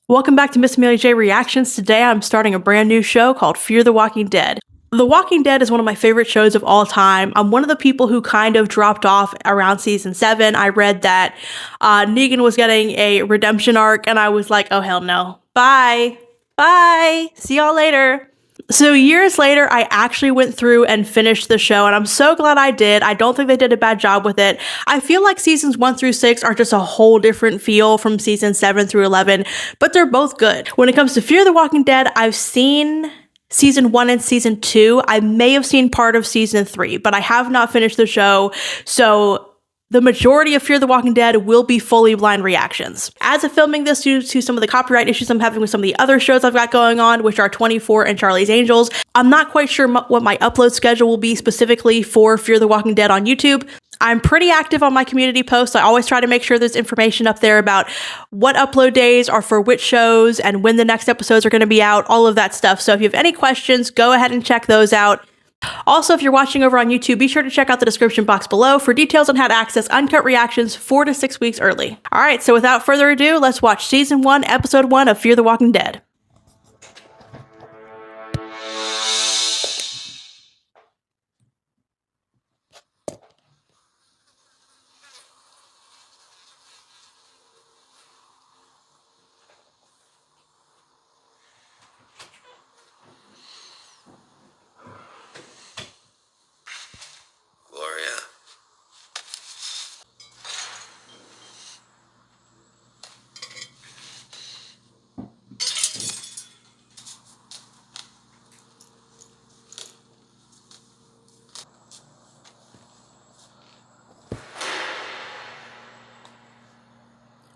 Welcome back to Miss Amelia J Reactions. Today I'm starting a brand new show called Fear the Walking Dead. The Walking Dead is one of my favorite shows of all time. I'm one of the people who kind of dropped off around season 7. I read that Negan was getting a redemption arc, and I was like, oh hell no. Bye. Bye. See y'all later. So years later, I actually went through and finished the show, and I'm so glad I did. I don't think they did a bad job with it. I feel like seasons 1 through 6 are just a whole different feel from season 7 through 11, but they're both good. When it comes to Fear the Walking Dead, I've seen season 1 and season 2. I may have seen part of season 3, but I have not finished the show, so the majority of Fear the Walking Dead will be fully blind reactions. As of filming this, due to some of the copyright issues I'm having with some of the other shows I've got going on, which are 24 and Charlie's Angels, I'm not quite sure what my upload schedule will be specifically for Fear the Walking Dead on YouTube. I'm pretty active on my community posts. I always try to make sure there's information up there about what upload days are for which shows and when the next episodes are going to be out, all of that stuff. So if you have any questions, go ahead and check those out. Also, if you're watching over on YouTube, be sure to check out the description box below for details on how to access uncut reactions 4 to 6 weeks early. Alright, so without further ado, let's watch Season 1, Episode 1 of Fear the Walking Dead. Gloria.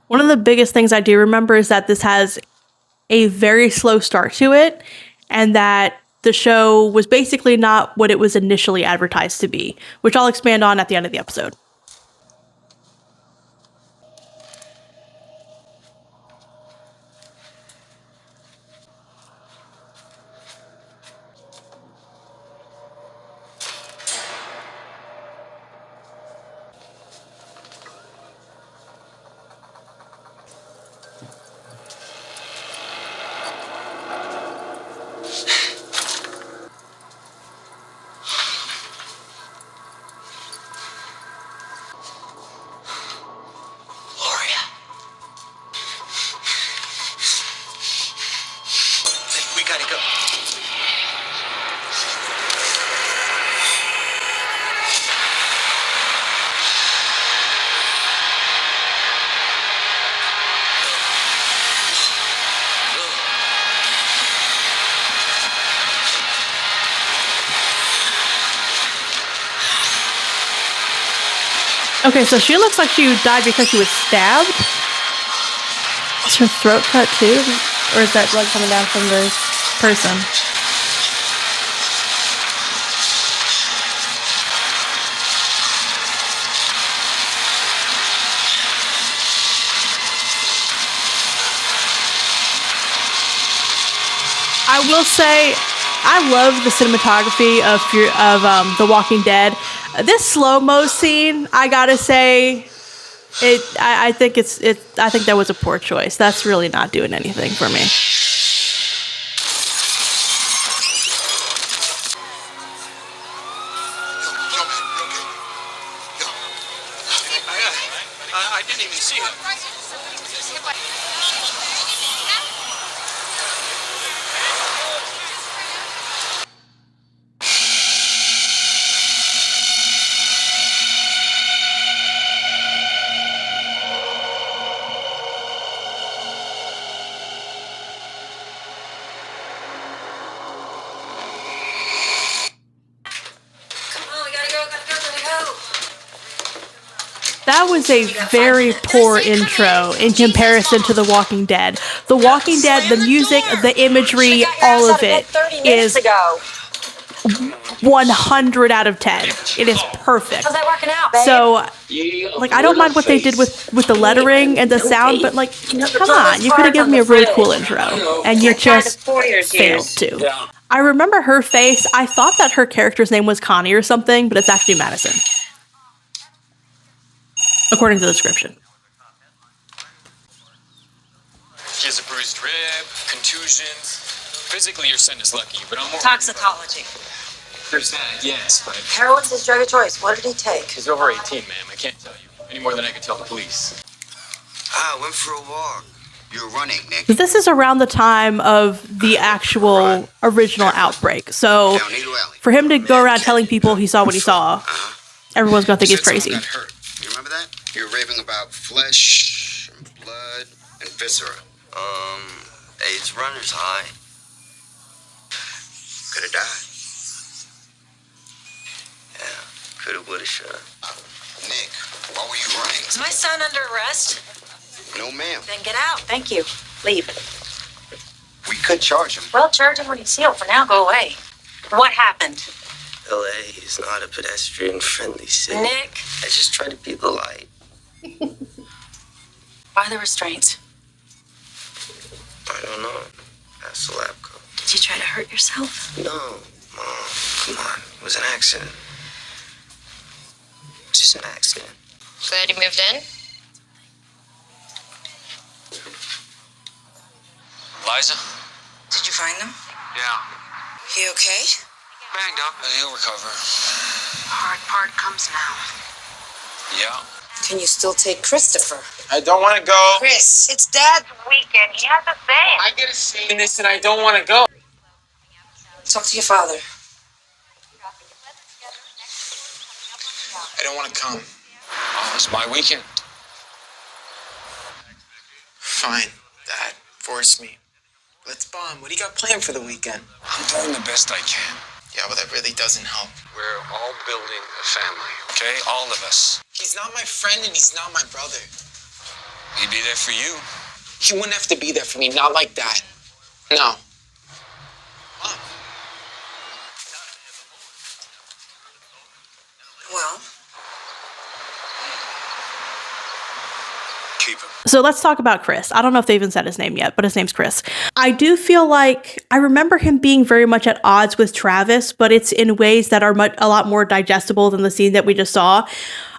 One of the biggest things I do remember is that this has a very slow start to it, and that the show was basically not what it was initially advertised to be, which I'll expand on at the end of the episode. We gotta go. Okay, so she looks like she died because she was stabbed. Is her throat cut too? Or is that blood coming down from the person? I will say, I love the cinematography of The Walking Dead. This slow-mo scene, I gotta say, I think I think that was a poor choice. That's really not doing anything for me. I didn't even see him. That was a very poor intro in comparison to The Walking Dead. The Walking Dead, the music, the imagery, all of it is 100 out of 10. It is perfect. How's that working out, babe? So, like, I don't mind what they did with the lettering and the sound, but, like, come on, you could have given me a really cool intro, and you just failed to. I remember her face. I thought that her character's name was Connie or something, but it's actually Madison, according to the description. He has a bruised rib, contusions. Physically, your son is lucky, but I'm more... Toxicology. There's that, yes, but... Heroin's his drug of choice. What did he take? He's over 18, ma'am. I can't tell you. Any more than I can tell the police. I went for a walk. You're running, Nick. This is around the time of the actual original outbreak. So for him to go around telling people he saw what he saw, everyone's going to think he's crazy. You remember that? You were raving about flesh, and blood, and viscera. AIDS runner's high. Could have died. Yeah, coulda, woulda, shoulda. Nick, why were you running? Is my son under arrest? No, ma'am. Then get out. Thank you. Leave. We could charge him. Well, charge him when he's sealed. For now, go away. What happened? LA is not a pedestrian-friendly city. Nick. I just try to be the light. Why the restraints? I don't know. Ask the lab coat. Did you try to hurt yourself? No, Mom. Come on. It was an accident. Just an accident. Glad you moved in? Liza? Did you find him? Yeah. He okay? Banged up. He'll recover. Hard part comes now. Yeah. Can you still take Christopher? I don't want to go. Chris, it's Dad's weekend. He has a thing. I get a say in this and I don't want to go. Talk to your father. I don't want to come. Oh, it's my weekend. Fine, Dad. Force me. Let's bond. What do you got planned for the weekend? I'm doing the best I can. Yeah, well, that really doesn't help. We're all building a family, okay? All of us. He's not my friend and he's not my brother. He'd be there for you. He wouldn't have to be there for me, not like that. No. Mom. Well, Keep him. So let's talk about Chris. I don't know if they even said his name yet, but his name's Chris. I do feel like I remember him being very much at odds with Travis, but it's in ways that are a lot more digestible than the scene that we just saw.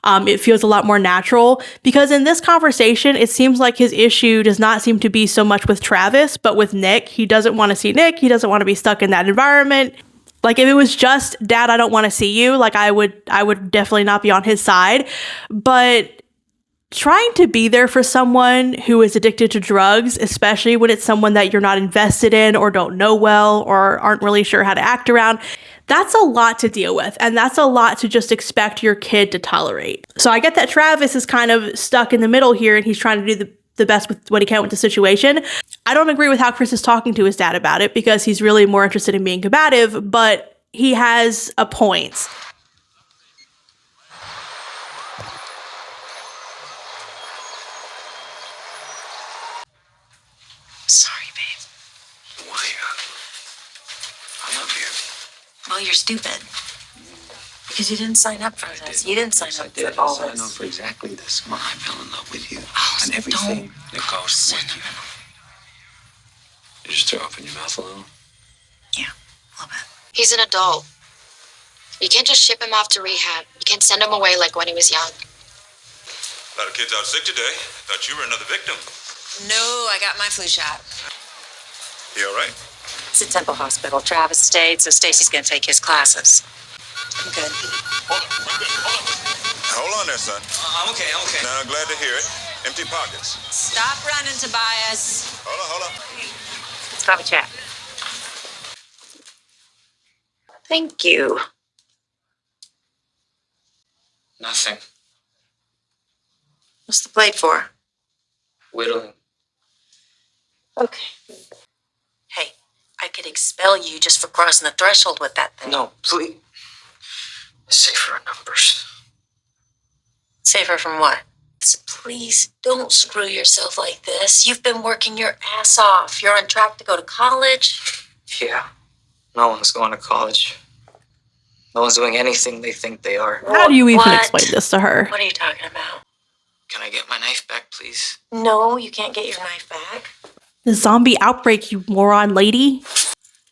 It feels a lot more natural because in this conversation, it seems like his issue does not seem to be so much with Travis, but with Nick. He doesn't want to see Nick. He doesn't want to be stuck in that environment. Like if it was just, Dad, I don't want to see you, like I would definitely not be on his side. But trying to be there for someone who is addicted to drugs, especially when it's someone that you're not invested in or don't know well or aren't really sure how to act around, that's a lot to deal with. And that's a lot to just expect your kid to tolerate. So I get that Travis is kind of stuck in the middle here and he's trying to do the best with what he can with the situation. I don't agree with how Chris is talking to his dad about it because he's really more interested in being combative, but he has a point. sorry, babe. Why? I love you. Well, you're stupid. Because you didn't sign up for this. You didn't sign Yes, I up did. for all I signed this. up for exactly this. Mom, I fell in love with you. Oh, and so everything that goes Son with of you. a- You just throw up in your mouth a little? Yeah, a little bit. He's an adult. You can't just ship him off to rehab. You can't send him away like when he was young. A lot of kids out sick today. Thought you were another victim. No, I got my flu shot. You all right? It's at Temple Hospital. Travis stayed, so Stacy's gonna take his classes. I'm good. Hold on there, son. I'm okay. Now, glad to hear it. Empty pockets. Stop running, Tobias. Hold on. Let's have a chat. Thank you. Nothing. What's the plate for? Whittling. Okay. Hey, I could expel you just for crossing the threshold with that thing. No, please. Safer numbers. Safer from what? Please don't screw yourself like this. You've been working your ass off. You're on track to go to college. Yeah. No one's going to college. No one's doing anything they think they are. How do you even What? explain this to her? What are you talking about? Can I get my knife back, please? No, you can't get your knife back. The zombie outbreak, you moron lady.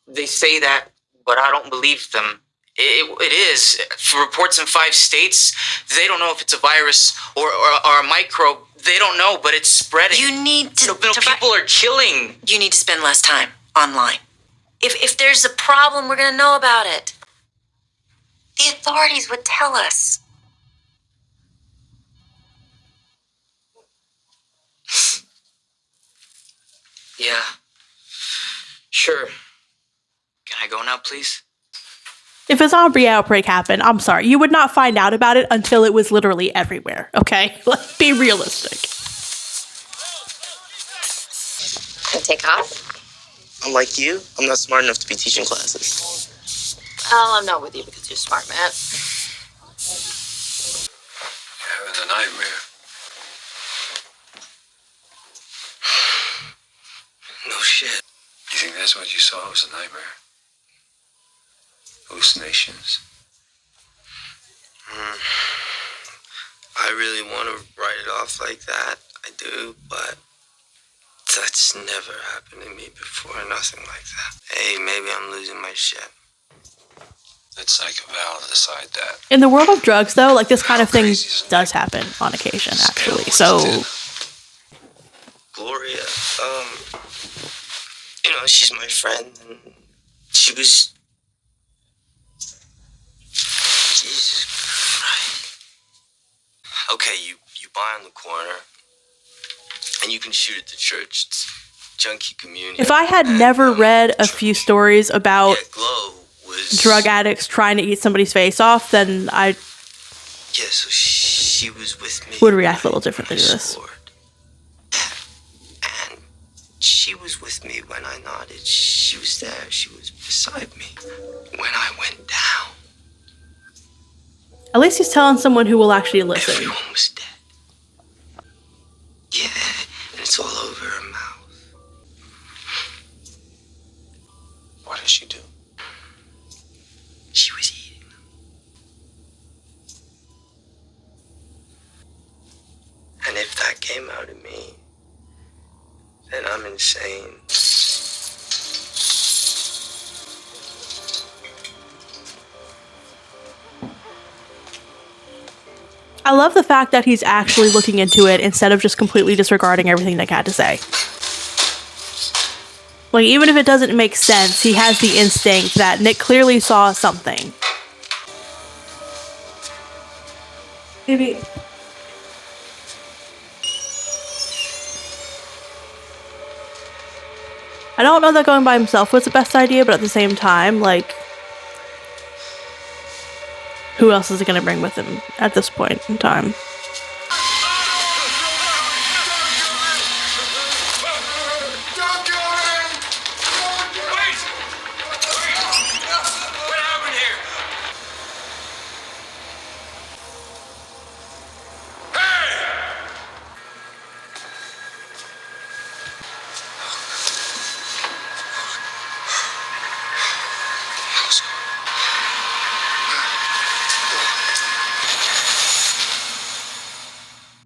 They say that, but I don't believe them. It is. For reports in 5 states, they don't know if it's a virus or a microbe. They don't know, but it's spreading. You need to... People are killing. You need to spend less time online. If there's a problem, we're going to know about it. The authorities would tell us. Yeah. Sure. Can I go now, please? If a zombie outbreak happened, I'm sorry, you would not find out about it until it was literally everywhere, okay? Let's be realistic. Can I take off? Unlike you, I'm not smart enough to be teaching classes. Well, I'm not with you because you're smart, man. Having a nightmare. No shit. You think that's what you saw was a nightmare? Hallucinations? I really want to write it off like that. I do, but that's never happened to me before. Nothing like that. Hey, maybe I'm losing my shit. Let Psych Val decide that. In the world of drugs, though, like this kind of thing does happen on occasion, actually. So, Gloria, you know, she's my friend, and she was... Jesus Christ. Okay, you buy on the corner, and you can shoot at the church. It's junkie community. if I had never read a few stories about Glow was... drug addicts trying to eat somebody's face off, then I Yeah, so she was with me. would react a little differently to this. And she was with me when I nodded. She was there. She was beside me when I went down. At least he's telling someone who will actually listen. Everyone was dead. Yeah, and it's all over her mouth. What did she do? She was eating them. And if that came out of me, then I'm insane. I love the fact that he's actually looking into it instead of just completely disregarding everything Nick had to say. Like, even if it doesn't make sense, he has the instinct that Nick clearly saw something. Maybe. I don't know that going by himself was the best idea, but at the same time, like, who else is he going to bring with him at this point in time? What happened here?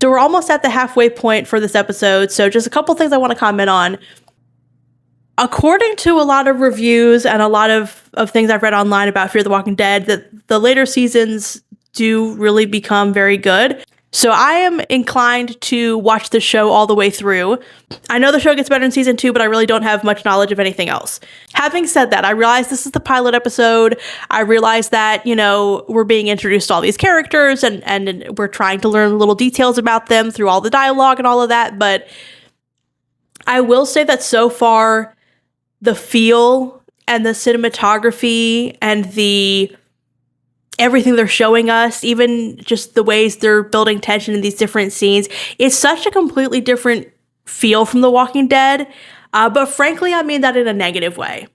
So we're almost at the halfway point for this episode, so just a couple things I want to comment on. According to a lot of reviews and a lot of things I've read online about Fear the Walking Dead, that the later seasons do really become very good. So I am inclined to watch the show all the way through. I know the show gets better in season 2, but I really don't have much knowledge of anything else. Having said that, I realize this is the pilot episode. I realize that, you know, we're being introduced to all these characters and we're trying to learn little details about them through all the dialogue and all of that. But I will say that so far, the feel and the cinematography and the everything they're showing us, even just the ways they're building tension in these different scenes, it's such a completely different feel from The Walking Dead. But frankly, I mean that in a negative way.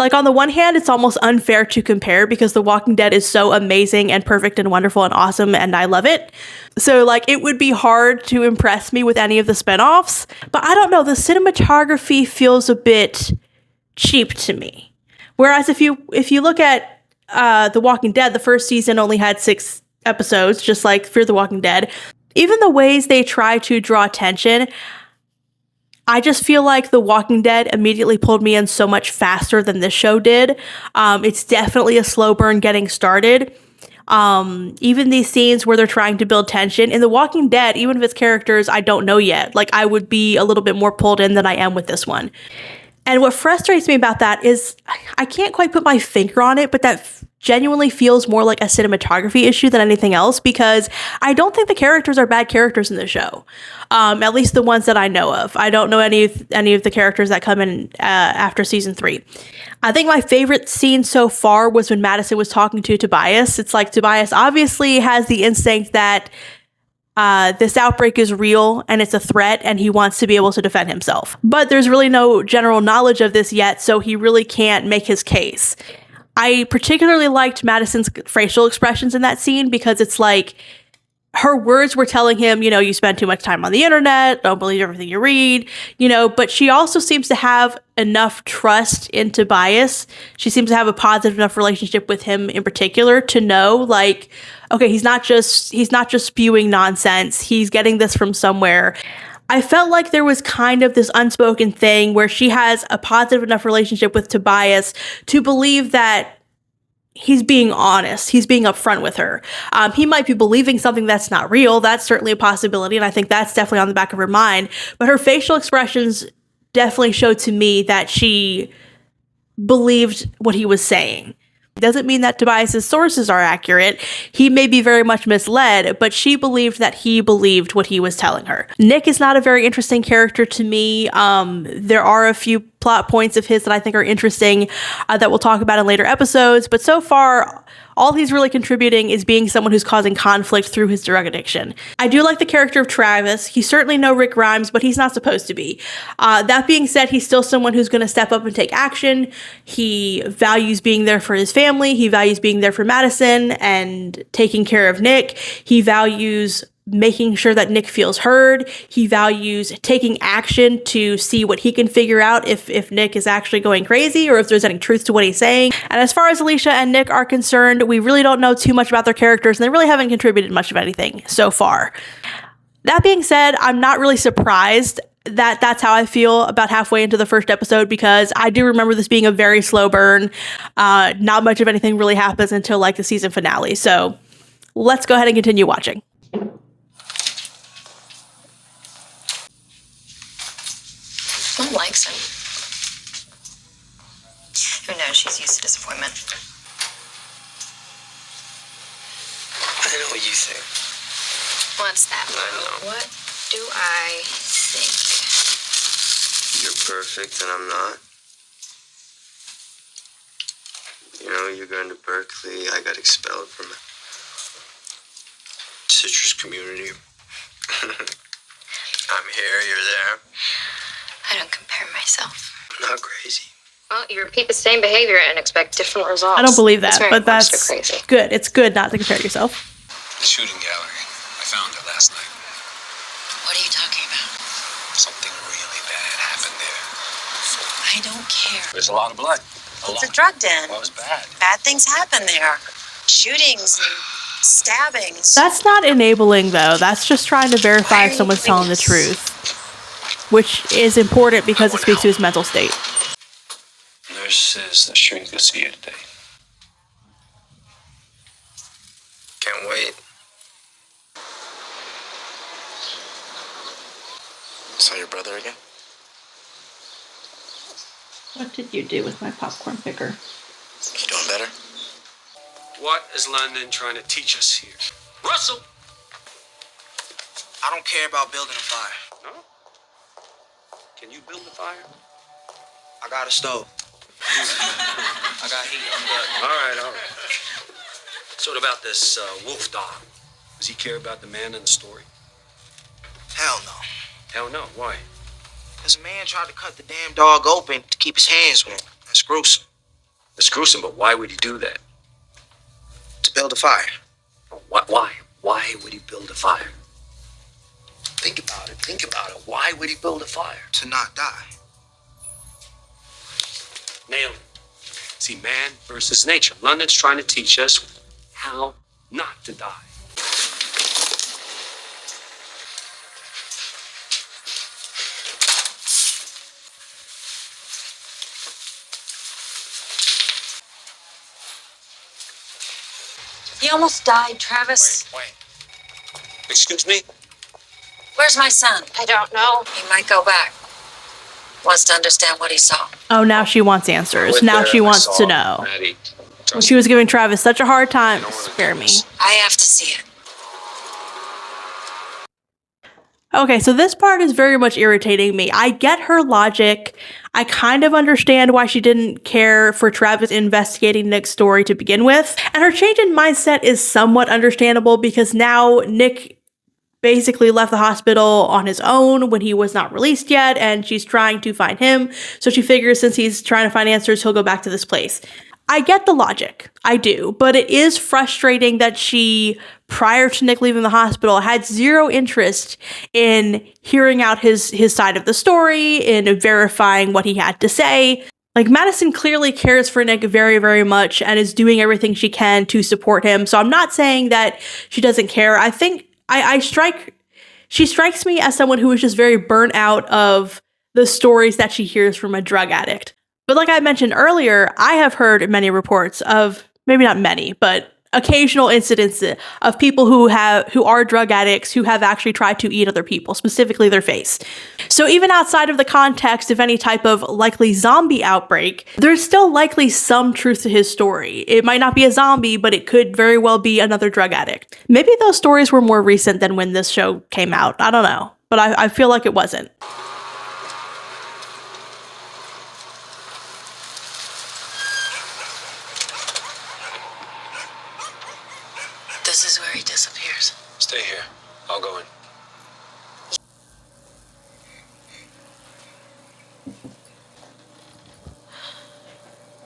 Like, on the one hand, it's almost unfair to compare because The Walking Dead is so amazing and perfect and wonderful and awesome, and I love it. So, like, it would be hard to impress me with any of the spinoffs. But I don't know, the cinematography feels a bit cheap to me. Whereas if you look at The Walking Dead, the first season only had 6 episodes, just like Fear the Walking Dead. Even the ways they try to draw attention, I just feel like The Walking Dead immediately pulled me in so much faster than this show did. It's definitely a slow burn getting started. Even these scenes where they're trying to build tension. In The Walking Dead, even if it's characters I don't know yet, like I would be a little bit more pulled in than I am with this one. And what frustrates me about that is I can't quite put my finger on it, but that genuinely feels more like a cinematography issue than anything else, because I don't think the characters are bad characters in the show. At least the ones that I know of. I don't know any of the characters that come in after season 3. I think my favorite scene so far was when Madison was talking to Tobias. It's like Tobias obviously has the instinct that this outbreak is real and it's a threat and he wants to be able to defend himself. But there's really no general knowledge of this yet, so he really can't make his case. I particularly liked Madison's facial expressions in that scene because it's like her words were telling him, you spend too much time on the internet, don't believe everything you read, but she also seems to have enough trust in Tobias. She seems to have a positive enough relationship with him in particular to know, like, okay, he's not just spewing nonsense. He's getting this from somewhere. I felt like there was kind of this unspoken thing where she has a positive enough relationship with Tobias to believe that he's being honest. He's being upfront with her. He might be believing something that's not real. That's certainly a possibility, and I think that's definitely on the back of her mind. But her facial expressions definitely showed to me that she believed what he was saying. It doesn't mean that Tobias's sources are accurate. He may be very much misled, but she believed that he believed what he was telling her. Nick is not a very interesting character to me. There are a few plot points of his that I think are interesting that we'll talk about in later episodes, but so far, all he's really contributing is being someone who's causing conflict through his drug addiction. I do like the character of Travis. He's certainly no Rick Grimes, but he's not supposed to be. That being said, he's still someone who's going to step up and take action. He values being there for his family. He values being there for Madison and taking care of Nick. He values making sure that Nick feels heard. He values taking action to see what he can figure out if Nick is actually going crazy or if there's any truth to what he's saying. And as far as Alicia and Nick are concerned, we really don't know too much about their characters, and they really haven't contributed much of anything so far. That being said, I'm not really surprised that that's how I feel about halfway into the first episode, because I do remember this being a very slow burn. Not much of anything really happens until like the season finale. So let's go ahead and continue watching. Mom likes him. Who knows? She's used to disappointment. I know what you think. What's that? I know. What do I think? You're perfect and I'm not. You're going to Berkeley. I got expelled from a citrus community. I'm here, you're there. I don't compare myself. I'm not crazy. Well, you repeat the same behavior and expect different results. I don't believe that, very but that's crazy. good. It's good not to compare yourself. The shooting gallery. I found it last night. What are you talking about? Something really bad happened there. I don't care. There's a lot of blood. It's a drug den. That was bad. Bad things happen there. Shootings and stabbings. That's not enabling, though. That's just trying to verify if someone's telling the truth, which is important because it speaks to his mental state. Nurse says the shrink will see you today. Can't wait. Saw your brother again? What did you do with my popcorn picker? You doing better? What is London trying to teach us here? Russell! I don't care about building a fire. No? Can you build a fire? I got a stove. I got heat. I'm good. All right. So what about this wolf dog? Does he care about the man in the story? Hell no. Hell no. Why? Because a man tried to cut the damn dog open to keep his hands warm. That's gruesome. It's gruesome, but why would he do that? To build a fire. Why? Why would he build a fire? Think about it. Why would he build a fire? To not die. Nailed it. See, man versus nature. London's trying to teach us how not to die. He almost died, Travis. Wait. Excuse me? Where's my son? I don't know. He might go back. Wants to understand what he saw. Oh, now she wants answers. Now she wants to know. Maddie. When she was giving Travis such a hard time, spare me. I have to see it. Okay, so this part is very much irritating me. I get her logic. I kind of understand why she didn't care for Travis investigating Nick's story to begin with. And her change in mindset is somewhat understandable because now Nick basically left the hospital on his own when he was not released yet, and she's trying to find him. So she figures since he's trying to find answers, he'll go back to this place. I get the logic. I do. But it is frustrating that she, prior to Nick leaving the hospital, had zero interest in hearing out his side of the story, in verifying what he had to say. Like, Madison clearly cares for Nick very, very much and is doing everything she can to support him. So I'm not saying that she doesn't care. I think she strikes me as someone who is just very burnt out of the stories that she hears from a drug addict. But like I mentioned earlier, I have heard many reports of, maybe not many, but occasional incidents of people who are drug addicts who have actually tried to eat other people, specifically their face. So even outside of the context of any type of likely zombie outbreak, there's still likely some truth to his story. It might not be a zombie, but it could very well be another drug addict. Maybe those stories were more recent than when this show came out. I don't know, but I feel like it wasn't. This is where he disappears. Stay here. I'll go in.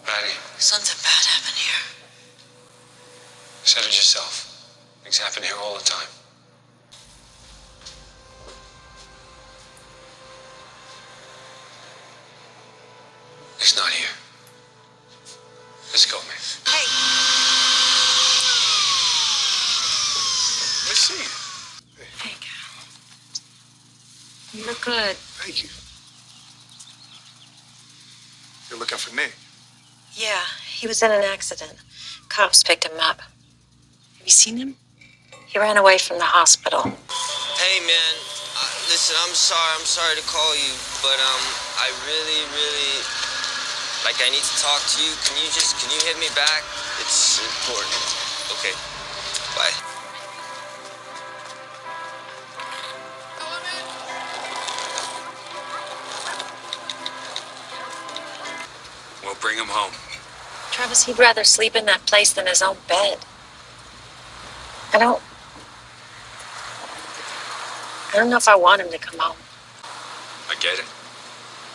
Maddie, Something bad happened here. you said it yourself. Things happen here all the time. He's not here. Let's go, man. Hey, Let me see it. hey, Cal. You look good. Thank you. You're looking for Nick. Yeah, he was in an accident. Cops picked him up. Have you seen him? He ran away from the hospital. Hey, man. Listen, I'm sorry to call you, but I really, I need to talk to you. Can you hit me back? It's important. Okay. Bye. We'll bring him home. Travis, he'd rather sleep in that place than his own bed. I don't know if I want him to come home. I get it.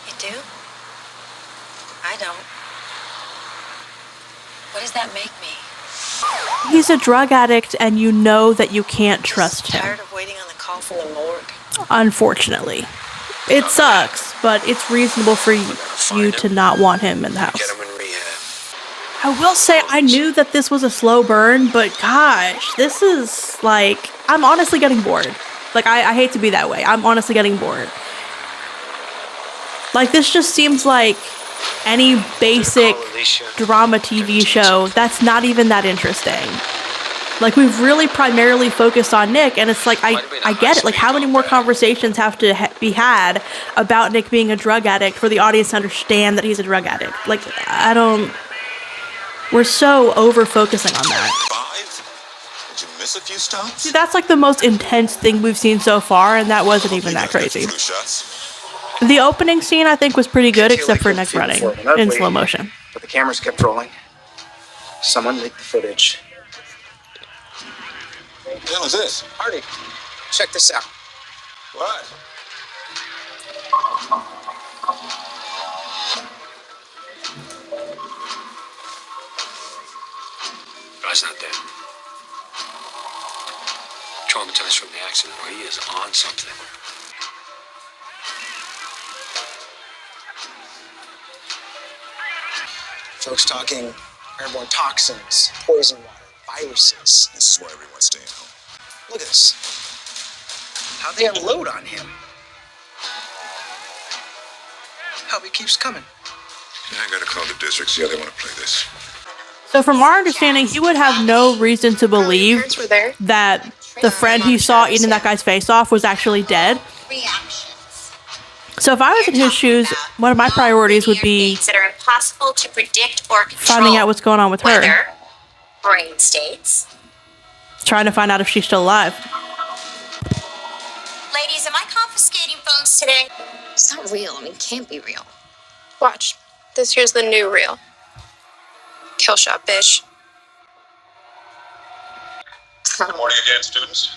You do? I don't. What does that make me? He's a drug addict, and you know that you can't trust him. Tired of waiting on the call from the morgue. Unfortunately. It sucks, but it's reasonable for you to not want him in the house. Get him in rehab. I will say I knew that this was a slow burn, but gosh, this is like, I'm honestly getting bored. Like, I hate to be that way. I'm honestly getting bored. Like, this just seems like any basic drama TV show that's not even that interesting. Like, we've really primarily focused on Nick, and it's like, I get it. Like, how many more conversations have to be had about Nick being a drug addict for the audience to understand that he's a drug addict? Like, we're so over-focusing on that. Did you miss a few stops? See, that's like the most intense thing we've seen so far, and that wasn't even that crazy. The opening scene, I think, was pretty good, except for Nick running in slow motion. But the cameras kept rolling. Someone leaked the footage. What the hell is this? Artie, check this out. What? Guy's not dead. Traumatized from the accident, or he is on something. Folks talking airborne toxins, poison water, viruses. This is why everyone's staying home. Look at this. How'd they unload on him? Help, he keeps coming. Yeah, I gotta call the district, see how they want to play this. So from our understanding, he would have no reason to believe parents were there. that the friend he saw eating that guy's face off was actually dead. So if I was in his shoes, one of my priorities would be Things that are impossible to predict or control. finding out what's going on with her. Weather, brain states. Trying to find out if she's still alive. Ladies, am I confiscating phones today? It's not real. I mean, it can't be real. Watch. This here's the new reel. Kill shot, bitch. Good morning again, students.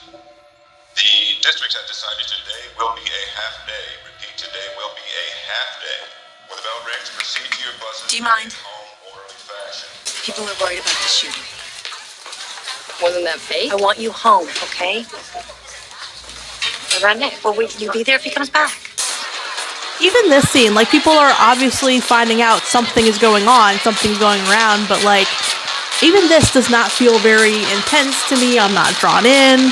The district has decided today will be a half day. Repeat, today will be a half day. When the bell rings, proceed to your buses. Do you mind? Home orderly fashion. People are worried about the shooting. Wasn't that fake? I want you home, okay? What about Nick? Well, you'll be there if he comes back. Even this scene, like, people are obviously finding out something is going on, something's going around, but, like, even this does not feel very intense to me. I'm not drawn in.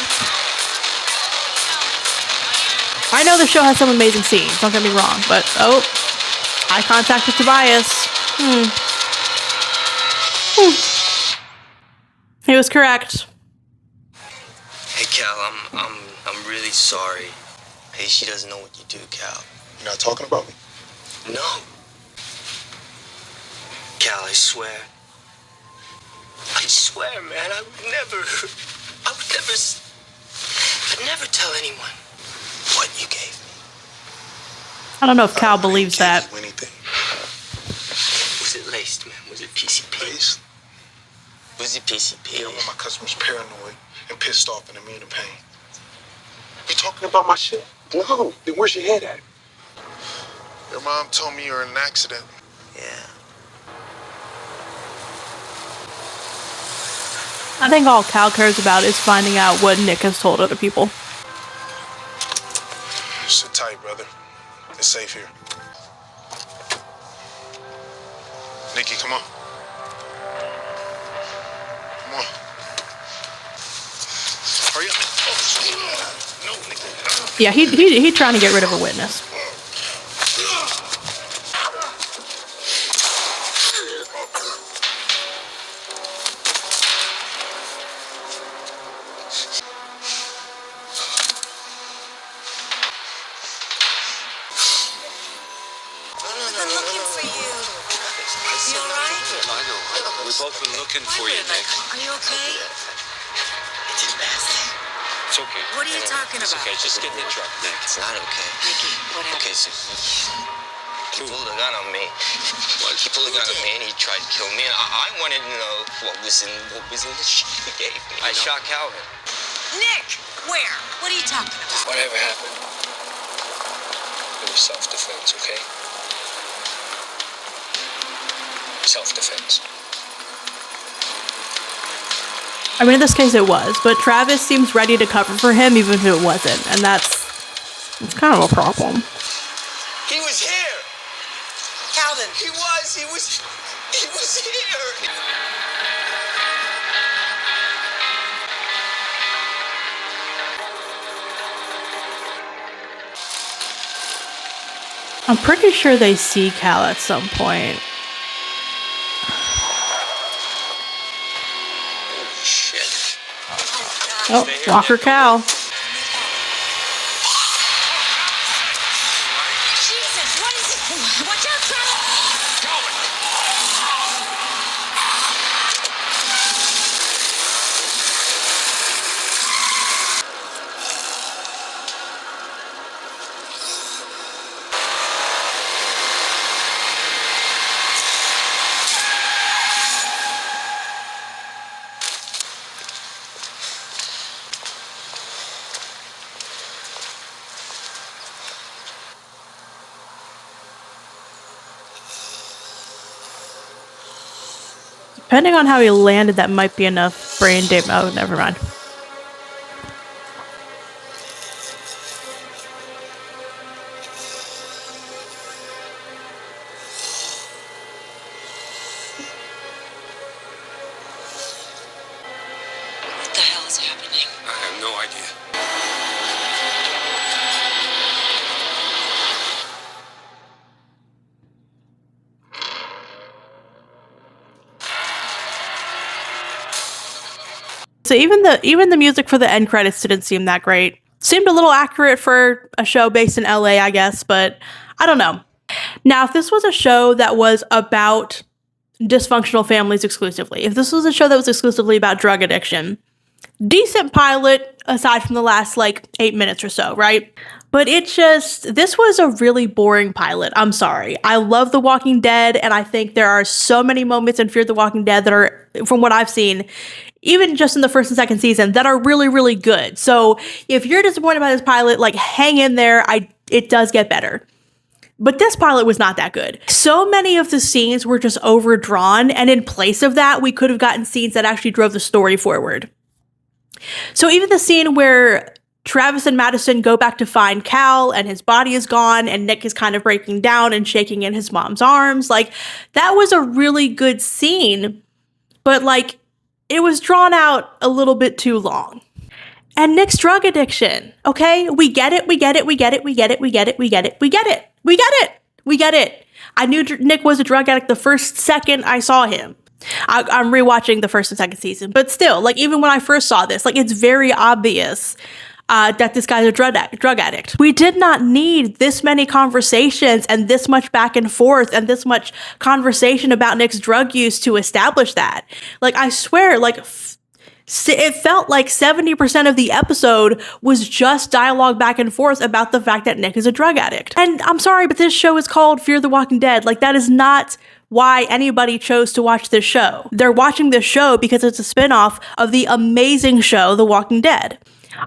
I know the show has some amazing scenes, don't get me wrong, but, oh, eye contact with Tobias. He was correct. Hey, Cal, I'm really sorry. Hey, she doesn't know what you do, Cal. You're not talking about me? No. Cal, I swear, man, I'd never tell anyone what you gave me. I don't know if Cal believes that. Anything. Was it laced, man? Was it PCP? Laced? Was it PCP? Yeah, I want my customers paranoid and pissed off and immune to pain. You talking about my shit? No. Then where's your head at? Your mom told me you were in an accident. Yeah. I think all Cal cares about is finding out what Nick has told other people. Sit tight, brother. It's safe here. Nikki, come on. Come on. Hurry up. Oh, no, Nikki. Yeah, he trying to get rid of a witness. We've both been looking for you, Nick. Are you okay? It's okay. What are you talking It's about? okay. Just get in the truck, Nick. It's not okay. Nicky, what happened? Okay, so he pulled a gun on me. Well, he pulled a gun on me and he tried to kill me. And I wanted to know what was in the shit he gave me. I shot Calvin. Nick, where? What are you talking about? Whatever happened, it was self-defense, okay? Self-defense. I mean, in this case it was, but Travis seems ready to cover for him even if it wasn't, and it's kind of a problem. He was here. Calvin. He was here. I'm pretty sure they see Cal at some point. Shit. Oh, Walker Cal. Jesus, what is it? Watch out, Travis! Depending on how he landed, that might be enough brain damage. Oh, never mind. What the hell is happening? I have no idea. So even the music for the end credits didn't seem that great. Seemed a little accurate for a show based in LA, I guess, but I don't know. Now, if this was a show that was about dysfunctional families exclusively, if this was a show that was exclusively about drug addiction, decent pilot aside from the last 8 minutes or so, right? But this was a really boring pilot. I'm sorry. I love The Walking Dead, and I think there are so many moments in Fear the Walking Dead that are, from what I've seen, even just in the first and second season, that are really, really good. So if you're disappointed by this pilot, hang in there. It does get better. But this pilot was not that good. So many of the scenes were just overdrawn, and in place of that, we could have gotten scenes that actually drove the story forward. So even the scene where Travis and Madison go back to find Cal and his body is gone and Nick is kind of breaking down and shaking in his mom's arms, that was a really good scene, but it was drawn out a little bit too long. And Nick's drug addiction, okay? We get it. I knew Nick was a drug addict the first second I saw him. I'm rewatching the first and second season, but still, even when I first saw this, it's very obvious that this guy's a drug addict. We did not need this many conversations and this much back and forth and this much conversation about Nick's drug use to establish that. I swear, it felt like 70% of the episode was just dialogue back and forth about the fact that Nick is a drug addict. And I'm sorry, but this show is called Fear the Walking Dead. That is not why anybody chose to watch this show. They're watching this show because it's a spinoff of the amazing show, The Walking Dead.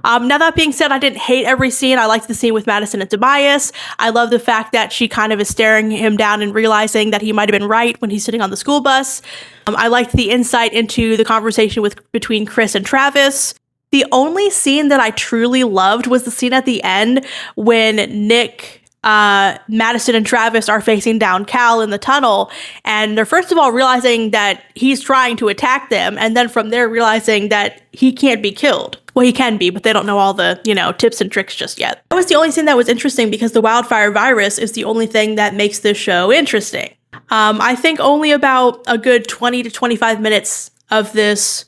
Now, that being said, I didn't hate every scene. I liked the scene with Madison and Tobias. I love the fact that she kind of is staring him down and realizing that he might have been right when he's sitting on the school bus. I liked the insight into the conversation between Chris and Travis. The only scene that I truly loved was the scene at the end when Nick, Madison and Travis are facing down Cal in the tunnel, and they're first of all realizing that he's trying to attack them, and then from there realizing that he can't be killed. Well, he can be, but they don't know all the, tips and tricks just yet. That was the only thing that was interesting because the wildfire virus is the only thing that makes this show interesting. I think only about a good 20 to 25 minutes of this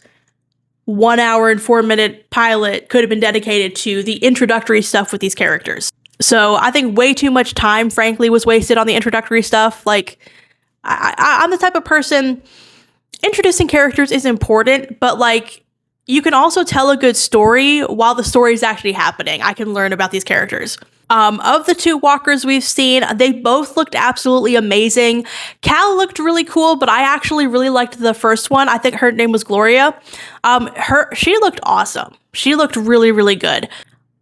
1 hour and 4 minute pilot could have been dedicated to the introductory stuff with these characters. So I think way too much time, frankly, was wasted on the introductory stuff. I'm the type of person, introducing characters is important, but you can also tell a good story while the story is actually happening. I can learn about these characters. Of the two walkers we've seen, they both looked absolutely amazing. Cal looked really cool, but I actually really liked the first one. I think her name was Gloria. She looked awesome. She looked really, really good.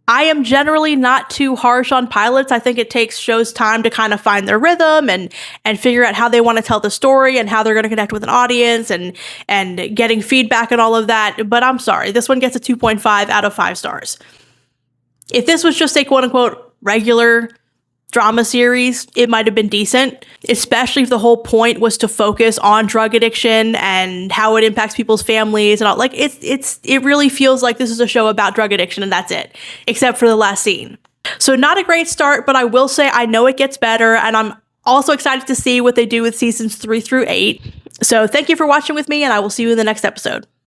I am generally not too harsh on pilots. I think it takes shows time to kind of find their rhythm and figure out how they want to tell the story and how they're going to connect with an audience and getting feedback and all of that. But I'm sorry, this one gets a 2.5 out of 5 stars. If this was just a quote-unquote regular drama series, it might have been decent, especially if the whole point was to focus on drug addiction and how it impacts people's families and all. It really feels like this is a show about drug addiction and that's it, except for the last scene. So not a great start, but I will say I know it gets better, and I'm also excited to see what they do with seasons 3 through 8. So thank you for watching with me, and I will see you in the next episode.